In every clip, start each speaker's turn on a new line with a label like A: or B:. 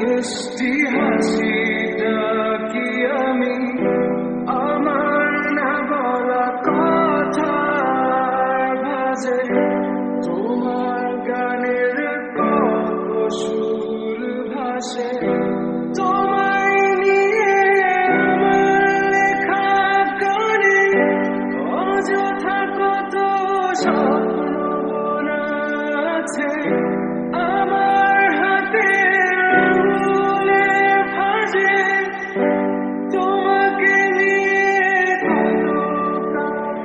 A: মিষ্টি হাসিটা কি আমি আমার না বলা কথার ভাঁজে তোমার গানের কত সুর ভাসে তোমায় নিয়ে আমার লেখা গানে অযথা কত স্বপ্ন বোনা আছে আমার হাতে আঙুলের ভাঁজে তোমাকে নিয়ে কত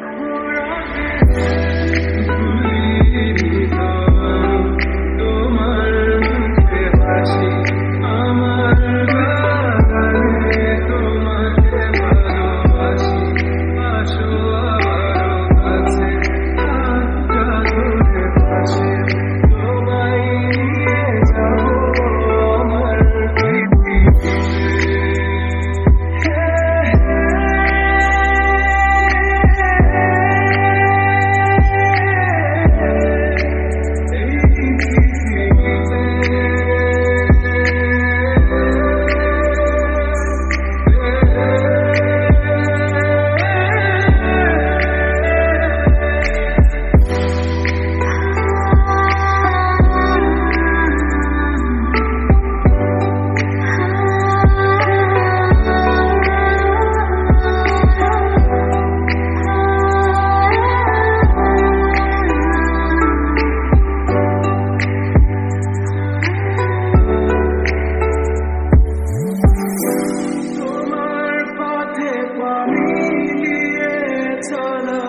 A: ঘোরাবে ভুলিনি তো তোমার মুখে হাসি আমার গানে তোমাকে ভালোবাসি আসো আবারও কাছে হাতটা ধরে পাশে তোমায় নিয়ে যাবো আমার পৃথিবীতে তোমার পথে পা মিলিয়ে চলা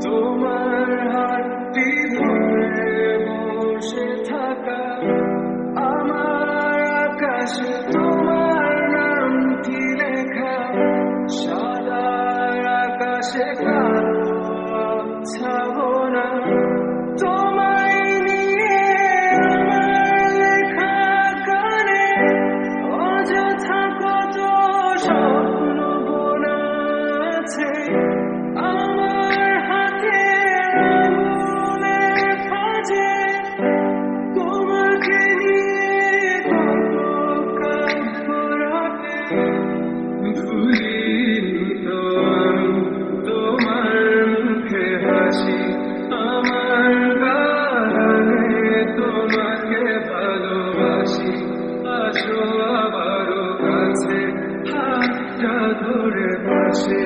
A: তোমার হাতটি ধরে বসে থাকা আমার আকাশে তোমার নামটি লেখা সাদা আকাশে কালো আচ্ছাবনা তোমায় নিয়ে আমার লেখা গানে অযথা কত স্বপ্ন বোনা আছে আমার হাতে আঙুলের ভাঁজে তোমাকে নিয়ে কত কাল ঘোরাবে ভুলিনি তো আমি তোমার মুখে হাসি আমার গানে তোমাকে ভালোবাসি আসো আবারও কাছে হাতটা ধরে পাশে